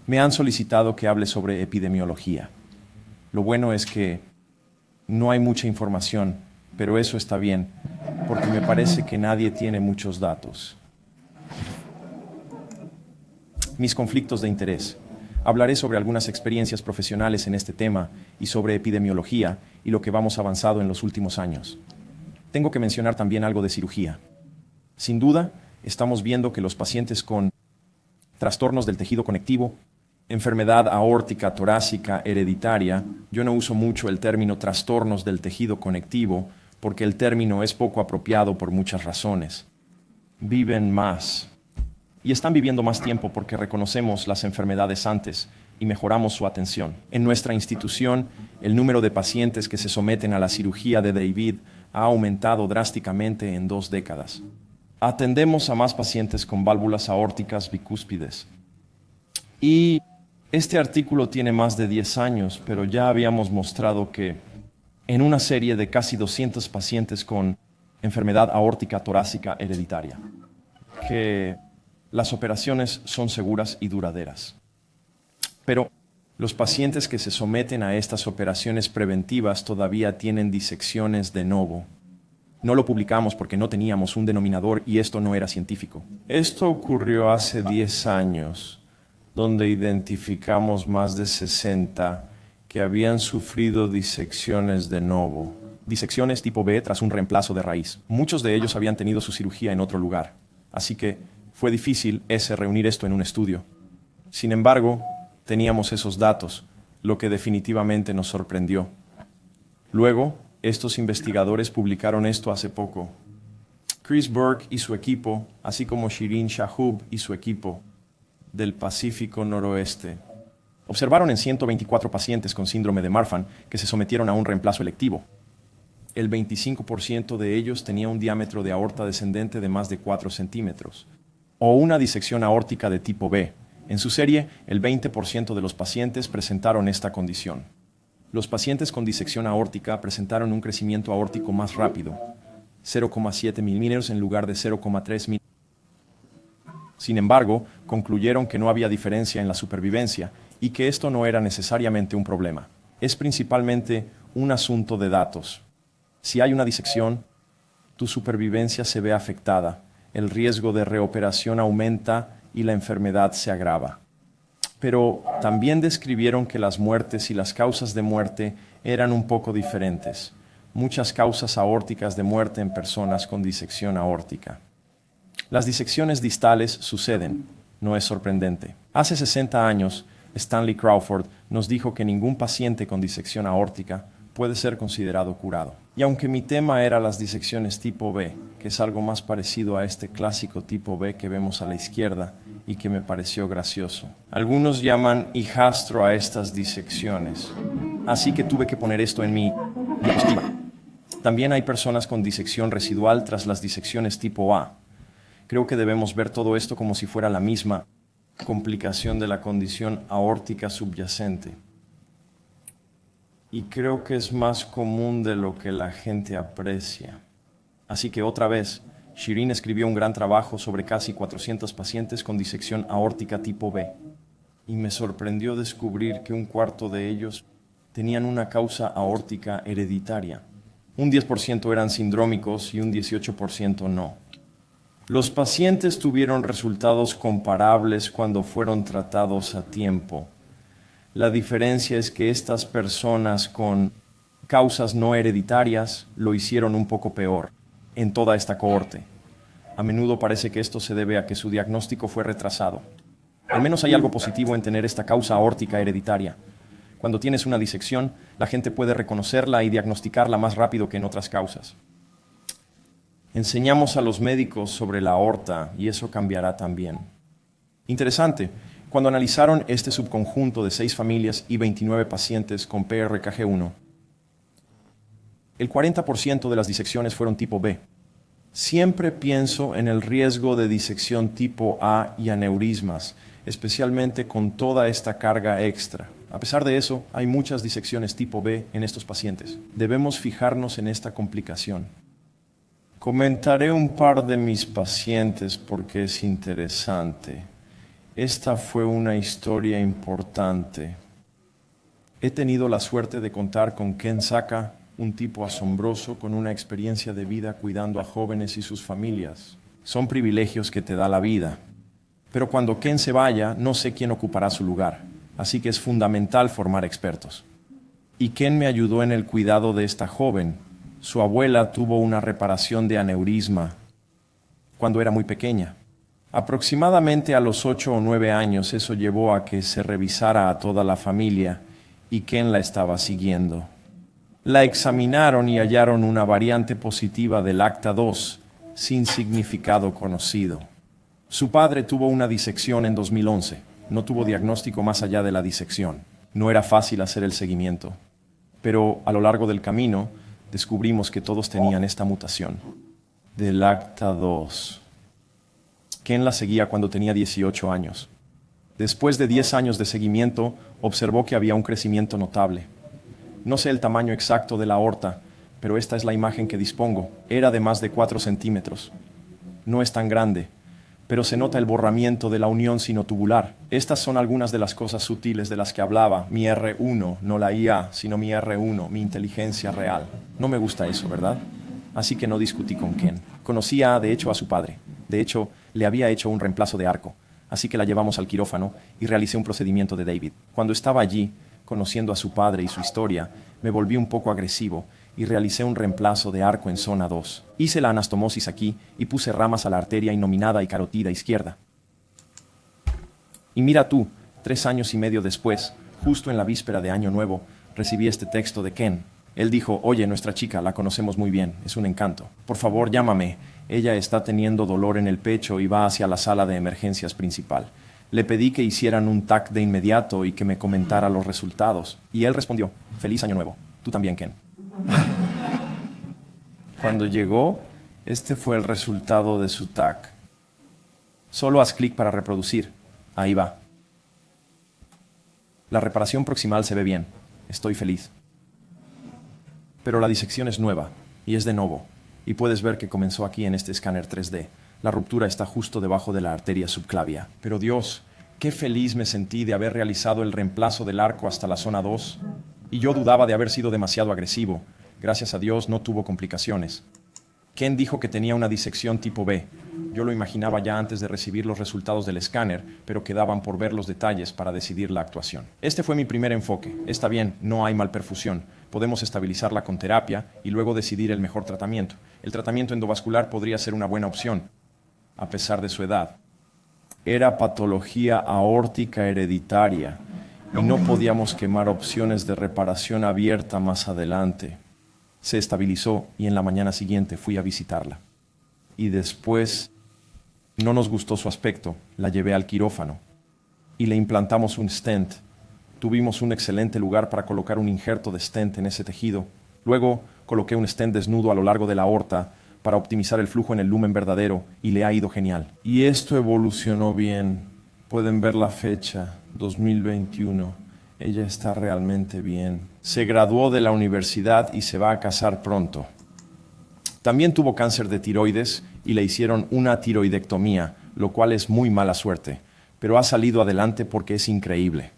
Me han solicitado que hable sobre epidemiología. Lo bueno es que no hay mucha información, pero eso está bien, porque me parece que nadie tiene muchos datos. Mis conflictos de interés. Hablaré sobre algunas experiencias profesionales en este tema y sobre epidemiología y lo que vamos avanzado en los últimos años. Tengo que mencionar también algo de cirugía. Sin duda, estamos viendo que los pacientes con trastornos del tejido conectivo, enfermedad aórtica torácica hereditaria, yo no uso mucho el término trastornos del tejido conectivo porque el término es poco apropiado por muchas razones. Viven más. Y están viviendo más tiempo porque reconocemos las enfermedades antes y mejoramos su atención. En nuestra institución, el número de pacientes que se someten a la cirugía de David ha aumentado drásticamente en 2 décadas. Atendemos a más pacientes con válvulas aórticas bicúspides. Y este artículo tiene más de 10 años, pero ya habíamos mostrado que en una serie de casi 200 pacientes con enfermedad aórtica torácica hereditaria, que las operaciones son seguras y duraderas. Pero los pacientes que se someten a estas operaciones preventivas todavía tienen disecciones de novo. No lo publicamos porque no teníamos un denominador y esto no era científico. Esto ocurrió hace 10 años, donde identificamos más de 60 que habían sufrido disecciones de novo. Disecciones tipo B tras un reemplazo de raíz. Muchos de ellos habían tenido su cirugía en otro lugar, así que fue difícil reunir esto en un estudio. Sin embargo, teníamos esos datos, lo que definitivamente nos sorprendió. Luego, estos investigadores publicaron esto hace poco. Chris Burke y su equipo, así como Shirin Shahub y su equipo del Pacífico Noroeste, observaron en 124 pacientes con síndrome de Marfan que se sometieron a un reemplazo electivo. El 25% de ellos tenía un diámetro de aorta descendente de más de 4 centímetros, o una disección aórtica de tipo B. En su serie, el 20% de los pacientes presentaron esta condición. Los pacientes con disección aórtica presentaron un crecimiento aórtico más rápido, 0,7 milímetros en lugar de 0,3 milímetros. Sin embargo, concluyeron que no había diferencia en la supervivencia y que esto no era necesariamente un problema. Es principalmente un asunto de datos. Si hay una disección, tu supervivencia se ve afectada, el riesgo de reoperación aumenta y la enfermedad se agrava. Pero también describieron que las muertes y las causas de muerte eran un poco diferentes. Muchas causas aórticas de muerte en personas con disección aórtica. Las disecciones distales suceden, no es sorprendente. Hace 60 años, Stanley Crawford nos dijo que ningún paciente con disección aórtica puede ser considerado curado. Y aunque mi tema era las disecciones tipo B, que es algo más parecido a este clásico tipo B que vemos a la izquierda y que me pareció gracioso. Algunos llaman hijastro a estas disecciones, así que tuve que poner esto en mi diapositiva. También hay personas con disección residual tras las disecciones tipo A. Creo que debemos ver todo esto como si fuera la misma complicación de la condición aórtica subyacente. Y creo que es más común de lo que la gente aprecia. Así que otra vez, Shirin escribió un gran trabajo sobre casi 400 pacientes con disección aórtica tipo B. Y me sorprendió descubrir que un cuarto de ellos tenían una causa aórtica hereditaria. Un 10% eran sindrómicos y un 18% no. Los pacientes tuvieron resultados comparables cuando fueron tratados a tiempo. La diferencia es que estas personas con causas no hereditarias lo hicieron un poco peor en toda esta cohorte. A menudo parece que esto se debe a que su diagnóstico fue retrasado. Al menos hay algo positivo en tener esta causa aórtica hereditaria. Cuando tienes una disección, la gente puede reconocerla y diagnosticarla más rápido que en otras causas. Enseñamos a los médicos sobre la aorta y eso cambiará también. Interesante. Cuando analizaron este subconjunto de 6 familias y 29 pacientes con PRKG1, el 40% de las disecciones fueron tipo B. Siempre pienso en el riesgo de disección tipo A y aneurismas, especialmente con toda esta carga extra. A pesar de eso, hay muchas disecciones tipo B en estos pacientes. Debemos fijarnos en esta complicación. Comentaré un par de mis pacientes porque es interesante. Esta fue una historia importante. He tenido la suerte de contar con Ken Saka, un tipo asombroso con una experiencia de vida cuidando a jóvenes y sus familias. Son privilegios que te da la vida. Pero cuando Ken se vaya, no sé quién ocupará su lugar. Así que es fundamental formar expertos. Y Ken me ayudó en el cuidado de esta joven. Su abuela tuvo una reparación de aneurisma cuando era muy pequeña. Aproximadamente a los 8 o 9 años eso llevó a que se revisara a toda la familia y Ken la estaba siguiendo. La examinaron y hallaron una variante positiva del ACTA2 sin significado conocido. Su padre tuvo una disección en 2011. No tuvo diagnóstico más allá de la disección. No era fácil hacer el seguimiento. Pero a lo largo del camino descubrimos que todos tenían esta mutación del ACTA2. Ken la seguía cuando tenía 18 años. Después de 10 años de seguimiento, observó que había un crecimiento notable. No sé el tamaño exacto de la aorta, pero esta es la imagen que dispongo. Era de más de 4 centímetros. No es tan grande, pero se nota el borramiento de la unión sinotubular. Estas son algunas de las cosas sutiles de las que hablaba mi R1, no la IA, sino mi R1, mi inteligencia real. No me gusta eso, ¿verdad? Así que no discutí con Ken. Conocía, de hecho, a su padre. De hecho, le había hecho un reemplazo de arco. Así que la llevamos al quirófano y realicé un procedimiento de David. Cuando estaba allí, conociendo a su padre y su historia, me volví un poco agresivo y realicé un reemplazo de arco en zona 2. Hice la anastomosis aquí y puse ramas a la arteria innominada y carótida izquierda. Y mira tú, 3 años y medio después, justo en la víspera de Año Nuevo, recibí este texto de Ken. Él dijo, oye, nuestra chica, la conocemos muy bien, es un encanto. Por favor, llámame. Ella está teniendo dolor en el pecho y va hacia la sala de emergencias principal. Le pedí que hicieran un TAC de inmediato y que me comentara los resultados. Y él respondió, feliz Año Nuevo. Tú también, Ken. Cuando llegó, este fue el resultado de su TAC. Solo haz clic para reproducir. Ahí va. La reparación proximal se ve bien. Estoy feliz. Pero la disección es nueva y es de novo. Y puedes ver que comenzó aquí en este escáner 3D. La ruptura está justo debajo de la arteria subclavia. Pero Dios, qué feliz me sentí de haber realizado el reemplazo del arco hasta la zona 2. Y yo dudaba de haber sido demasiado agresivo. Gracias a Dios no tuvo complicaciones. Ken dijo que tenía una disección tipo B. Yo lo imaginaba ya antes de recibir los resultados del escáner, pero quedaban por ver los detalles para decidir la actuación. Este fue mi primer enfoque. Está bien, no hay malperfusión. Podemos estabilizarla con terapia y luego decidir el mejor tratamiento. El tratamiento endovascular podría ser una buena opción, a pesar de su edad. Era patología aórtica hereditaria y no podíamos quemar opciones de reparación abierta más adelante. Se estabilizó y en la mañana siguiente fui a visitarla. Y después no nos gustó su aspecto, la llevé al quirófano y le implantamos un stent. Tuvimos un excelente lugar para colocar un injerto de stent en ese tejido. Luego coloqué un stent desnudo a lo largo de la aorta para optimizar el flujo en el lumen verdadero y le ha ido genial. Y esto evolucionó bien. Pueden ver la fecha, 2021. Ella está realmente bien. Se graduó de la universidad y se va a casar pronto. También tuvo cáncer de tiroides y le hicieron una tiroidectomía, lo cual es muy mala suerte, pero ha salido adelante porque es increíble.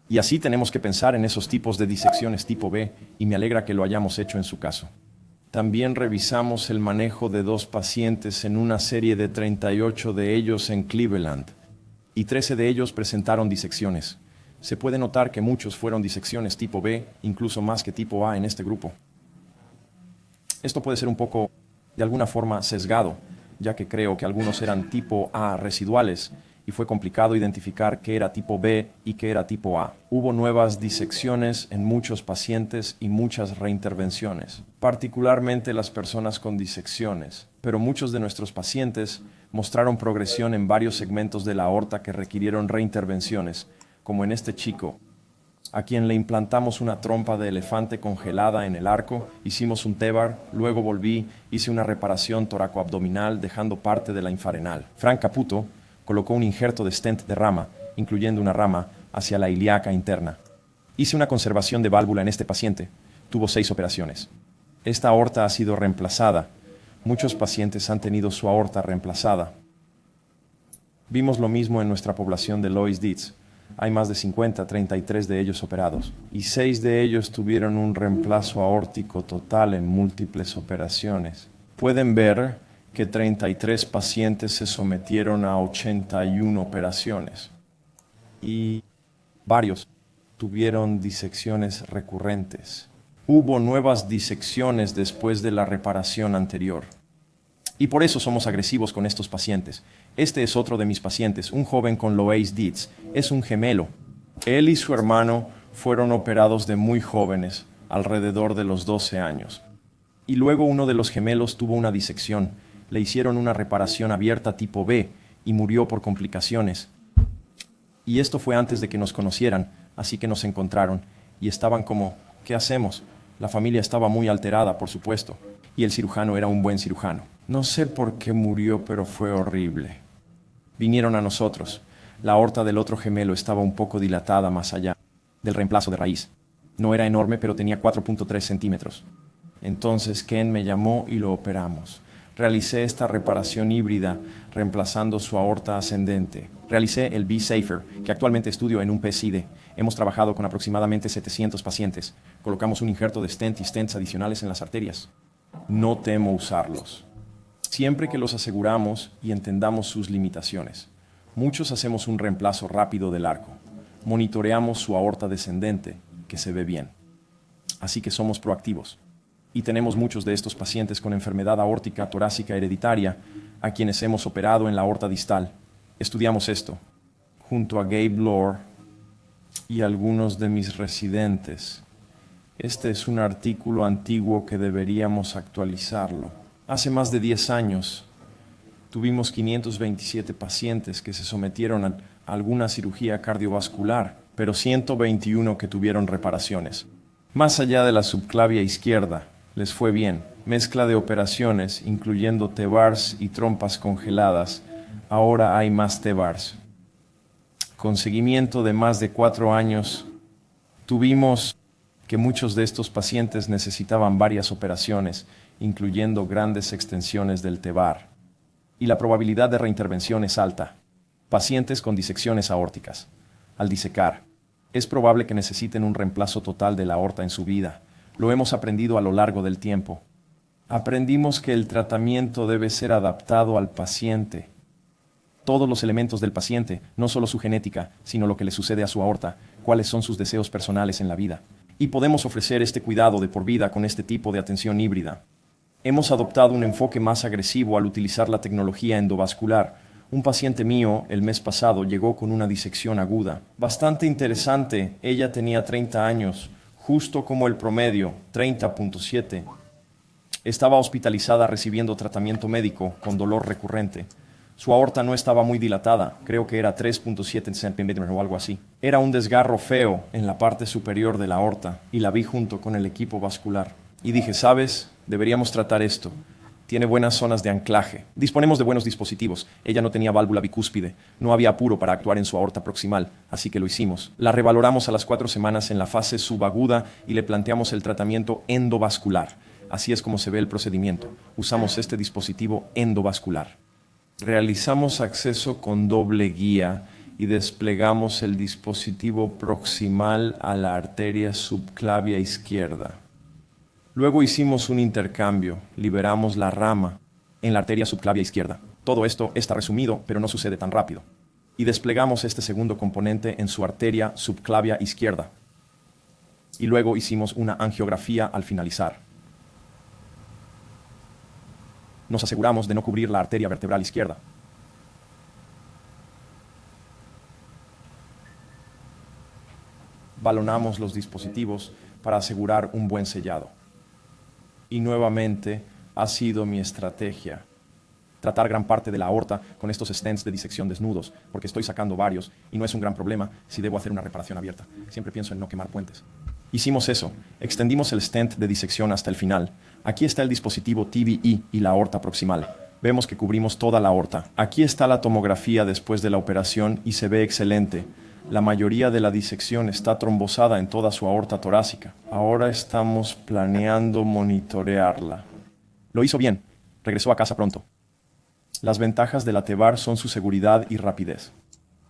Y así tenemos que pensar en esos tipos de disecciones tipo B y me alegra que lo hayamos hecho en su caso. También revisamos el manejo de 2 pacientes en una serie de 38 de ellos en Cleveland y 13 de ellos presentaron disecciones. Se puede notar que muchos fueron disecciones tipo B, incluso más que tipo A en este grupo. Esto puede ser un poco, de alguna forma, sesgado, ya que creo que algunos eran tipo A residuales y fue complicado identificar qué era tipo B y qué era tipo A. Hubo nuevas disecciones en muchos pacientes y muchas reintervenciones, particularmente las personas con disecciones, pero muchos de nuestros pacientes mostraron progresión en varios segmentos de la aorta que requirieron reintervenciones, como en este chico, a quien le implantamos una trompa de elefante congelada en el arco, hicimos un TEVAR, luego volví, hice una reparación toracoabdominal dejando parte de la infarenal. Frank Caputo colocó un injerto de stent de rama, incluyendo una rama hacia la ilíaca interna. Hice una conservación de válvula en este paciente. Tuvo 6 operaciones. Esta aorta ha sido reemplazada. Muchos pacientes han tenido su aorta reemplazada. Vimos lo mismo en nuestra población de Lois Dietz. Hay más de 50, 33 de ellos operados, y 6 de ellos tuvieron un reemplazo aórtico total en múltiples operaciones. Pueden ver que 33 pacientes se sometieron a 81 operaciones, y varios tuvieron disecciones recurrentes. Hubo nuevas disecciones después de la reparación anterior. Y por eso somos agresivos con estos pacientes. Este es otro de mis pacientes, un joven con Loeys Dietz. Es un gemelo. Él y su hermano fueron operados de muy jóvenes, alrededor de los 12 años. Y luego uno de los gemelos tuvo una disección. Le hicieron una reparación abierta tipo B y murió por complicaciones. Y esto fue antes de que nos conocieran, así que nos encontraron. Y estaban como, ¿qué hacemos? La familia estaba muy alterada, por supuesto. Y el cirujano era un buen cirujano. No sé por qué murió, pero fue horrible. Vinieron a nosotros. La aorta del otro gemelo estaba un poco dilatada más allá del reemplazo de raíz. No era enorme, pero tenía 4.3 centímetros. Entonces Ken me llamó y lo operamos. Realicé esta reparación híbrida, reemplazando su aorta ascendente. Realicé el B-Safer, que actualmente estudio en un PCID. Hemos trabajado con aproximadamente 700 pacientes. Colocamos un injerto de stent y stents adicionales en las arterias. No temo usarlos, siempre que los aseguramos y entendamos sus limitaciones. Muchos hacemos un reemplazo rápido del arco. Monitoreamos su aorta descendente, que se ve bien. Así que somos proactivos. Y tenemos muchos de estos pacientes con enfermedad aórtica torácica hereditaria, a quienes hemos operado en la aorta distal. Estudiamos esto, junto a Gabe Lohr y algunos de mis residentes. Este es un artículo antiguo que deberíamos actualizarlo. Hace más de 10 años, tuvimos 527 pacientes que se sometieron a alguna cirugía cardiovascular, pero 121 que tuvieron reparaciones. Más allá de la subclavia izquierda, les fue bien. Mezcla de operaciones, incluyendo TEVARs y trompas congeladas. Ahora hay más TEVARs. Con seguimiento de más de 4 años, tuvimos que muchos de estos pacientes necesitaban varias operaciones, incluyendo grandes extensiones del TEVAR. Y la probabilidad de reintervención es alta. Pacientes con disecciones aórticas. Al disecar, es probable que necesiten un reemplazo total de la aorta en su vida. Lo hemos aprendido a lo largo del tiempo. Aprendimos que el tratamiento debe ser adaptado al paciente. Todos los elementos del paciente, no solo su genética, sino lo que le sucede a su aorta, cuáles son sus deseos personales en la vida. Y podemos ofrecer este cuidado de por vida con este tipo de atención híbrida. Hemos adoptado un enfoque más agresivo al utilizar la tecnología endovascular. Un paciente mío, el mes pasado, llegó con una disección aguda. Bastante interesante, ella tenía 30 años, justo como el promedio, 30.7. Estaba hospitalizada recibiendo tratamiento médico con dolor recurrente. Su aorta no estaba muy dilatada, creo que era 3.7 centímetros o algo así. Era un desgarro feo en la parte superior de la aorta y la vi junto con el equipo vascular. Y dije, ¿sabes? Deberíamos tratar esto. Tiene buenas zonas de anclaje. Disponemos de buenos dispositivos. Ella no tenía válvula bicúspide. No había apuro para actuar en su aorta proximal, así que lo hicimos. La revaloramos a las 4 semanas en la fase subaguda y le planteamos el tratamiento endovascular. Así es como se ve el procedimiento. Usamos este dispositivo endovascular. Realizamos acceso con doble guía y desplegamos el dispositivo proximal a la arteria subclavia izquierda. Luego hicimos un intercambio, liberamos la rama en la arteria subclavia izquierda. Todo esto está resumido, pero no sucede tan rápido. Y desplegamos este segundo componente en su arteria subclavia izquierda. Y luego hicimos una angiografía al finalizar. Nos aseguramos de no cubrir la arteria vertebral izquierda. Balonamos los dispositivos para asegurar un buen sellado. Y nuevamente ha sido mi estrategia tratar gran parte de la aorta con estos stents de disección desnudos, porque estoy sacando varios y no es un gran problema si debo hacer una reparación abierta. Siempre pienso en no quemar puentes. Hicimos eso, extendimos el stent de disección hasta el final. Aquí está el dispositivo TBE y la aorta proximal. Vemos que cubrimos toda la aorta. Aquí está la tomografía después de la operación y se ve excelente. La mayoría de la disección está trombosada en toda su aorta torácica. Ahora estamos planeando monitorearla. Lo hizo bien. Regresó a casa pronto. Las ventajas de la TEVAR son su seguridad y rapidez.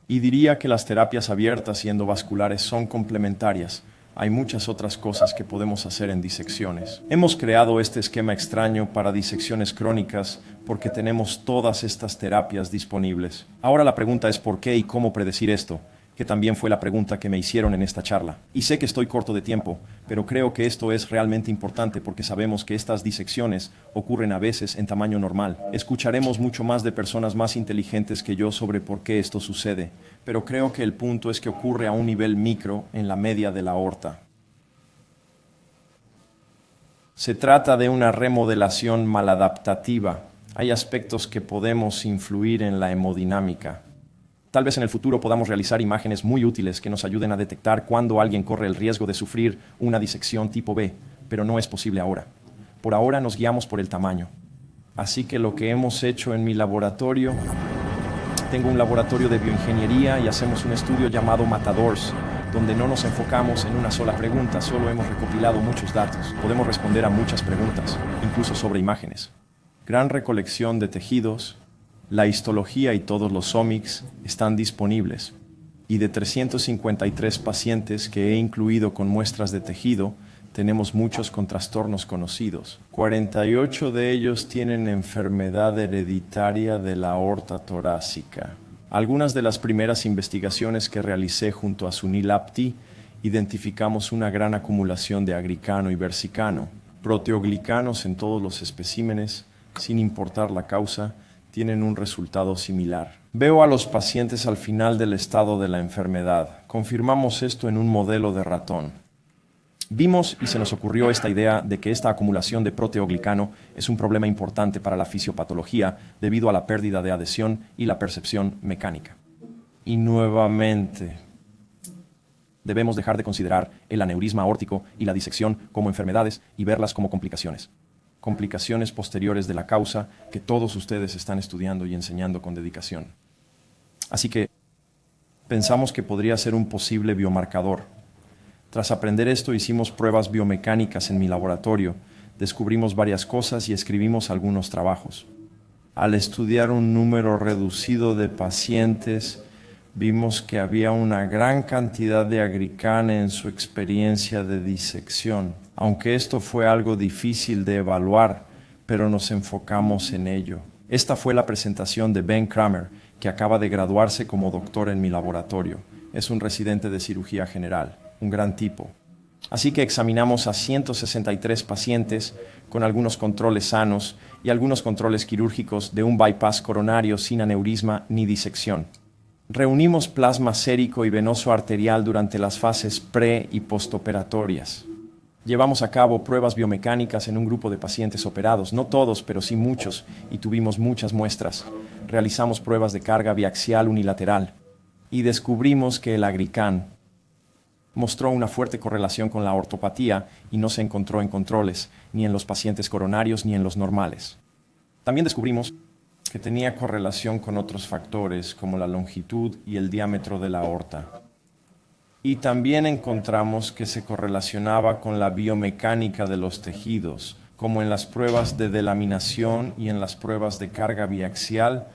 Y diría que las terapias abiertas y endovasculares son complementarias. Hay muchas otras cosas que podemos hacer en disecciones. Hemos creado este esquema extraño para disecciones crónicas porque tenemos todas estas terapias disponibles. Ahora la pregunta es por qué y cómo predecir esto, que también fue la pregunta que me hicieron en esta charla. Y sé que estoy corto de tiempo, pero creo que esto es realmente importante porque sabemos que estas disecciones ocurren a veces en tamaño normal. Escucharemos mucho más de personas más inteligentes que yo sobre por qué esto sucede, pero creo que el punto es que ocurre a un nivel micro en la media de la aorta. Se trata de una remodelación maladaptativa. Hay aspectos que podemos influir en la hemodinámica. Tal vez en el futuro podamos realizar imágenes muy útiles que nos ayuden a detectar cuándo alguien corre el riesgo de sufrir una disección tipo B, pero no es posible ahora. Por ahora nos guiamos por el tamaño. Así que lo que hemos hecho en mi laboratorio, tengo un laboratorio de bioingeniería y hacemos un estudio llamado Matadors, donde no nos enfocamos en una sola pregunta, solo hemos recopilado muchos datos. Podemos responder a muchas preguntas, incluso sobre imágenes. Gran recolección de tejidos. La histología y todos los omics están disponibles. Y de 353 pacientes que he incluido con muestras de tejido, tenemos muchos con trastornos conocidos. 48 de ellos tienen enfermedad hereditaria de la aorta torácica. Algunas de las primeras investigaciones que realicé junto a Sunil Apti, identificamos una gran acumulación de agricano y versicano. Proteoglicanos en todos los especímenes, sin importar la causa, tienen un resultado similar. Veo a los pacientes al final del estado de la enfermedad. Confirmamos esto en un modelo de ratón. Vimos y se nos ocurrió esta idea de que esta acumulación de proteoglicano es un problema importante para la fisiopatología debido a la pérdida de adhesión y la percepción mecánica. Y nuevamente, debemos dejar de considerar el aneurisma aórtico y la disección como enfermedades y verlas como complicaciones. Complicaciones posteriores de la causa que todos ustedes están estudiando y enseñando con dedicación. Así que pensamos que podría ser un posible biomarcador. Tras aprender esto, hicimos pruebas biomecánicas en mi laboratorio, descubrimos varias cosas y escribimos algunos trabajos. Al estudiar un número reducido de pacientes, vimos que había una gran cantidad de agricane en su experiencia de disección. Aunque esto fue algo difícil de evaluar, pero nos enfocamos en ello. Esta fue la presentación de Ben Kramer, que acaba de graduarse como doctor en mi laboratorio. Es un residente de cirugía general, un gran tipo. Así que examinamos a 163 pacientes con algunos controles sanos y algunos controles quirúrgicos de un bypass coronario sin aneurisma ni disección. Reunimos plasma sérico y venoso arterial durante las fases pre- y postoperatorias. Llevamos a cabo pruebas biomecánicas en un grupo de pacientes operados, no todos, pero sí muchos, y tuvimos muchas muestras. Realizamos pruebas de carga biaxial unilateral y descubrimos que el agricán mostró una fuerte correlación con la ortopatía y no se encontró en controles, ni en los pacientes coronarios ni en los normales. También descubrimos que tenía correlación con otros factores como la longitud y el diámetro de la aorta. Y también encontramos que se correlacionaba con la biomecánica de los tejidos, como en las pruebas de delaminación y en las pruebas de carga biaxial.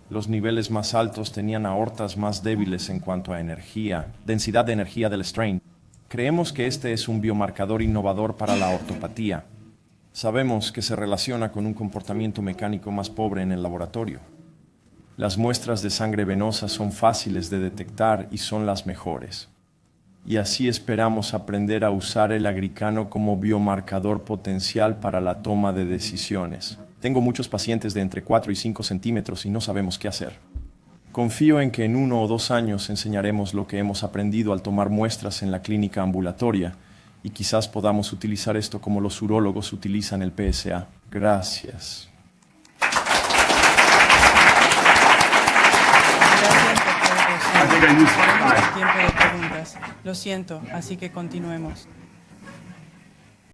Los niveles más altos tenían aortas más débiles en cuanto a energía, densidad de energía del strain. Creemos que este es un biomarcador innovador para la ortopatía. Sabemos que se relaciona con un comportamiento mecánico más pobre en el laboratorio. Las muestras de sangre venosa son fáciles de detectar y son las mejores. Y así esperamos aprender a usar el agricano como biomarcador potencial para la toma de decisiones. Tengo muchos pacientes de entre 4 y 5 centímetros y no sabemos qué hacer. Confío en que en 1 o 2 años enseñaremos lo que hemos aprendido al tomar muestras en la clínica ambulatoria y quizás podamos utilizar esto como los urólogos utilizan el PSA. Gracias. Gracias, doctor. Tenemos tiempo de preguntas. Lo siento, así que continuemos.